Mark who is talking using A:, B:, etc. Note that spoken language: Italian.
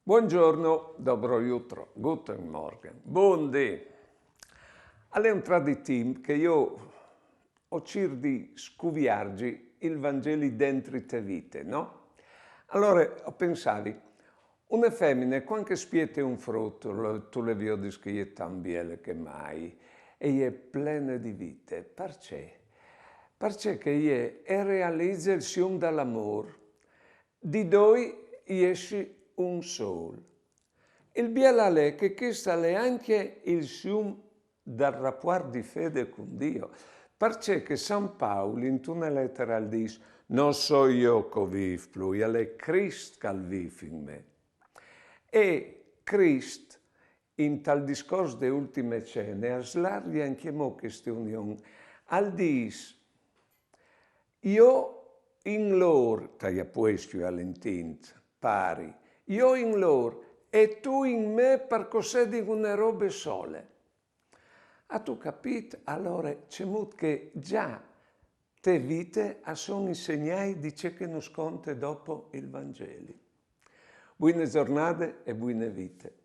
A: Buongiorno, dobro jutro, guten Morgen, buondì. È un traditim che io ho cer di scuviargi il Vangeli dentro te vite, no? Allora ho pensato, una femmina, quando spiete un frutto, tu le vedi che è tan biele che mai, e è plena di vite, perché? Perché che è realizza il sium dall'amore, di doi esce un sol. Il bielale che questo è anche il sium del rapporto di fede con Dio, perché che San Paolo in una lettera dice non so io che vivo più, è Cristo che vive in me. E Cristo, in tal discorso delle ultime cene, a slarghi anche mo questa unione, al dice io in loro, che questo all'intento, pari, io in loro e tu in me per cos'è di una robe sole. Ha tu capito? Allora c'è molto che già te vite sono insegnai di ciò che non sconte dopo il Vangelo. Buone giornate e buone vite.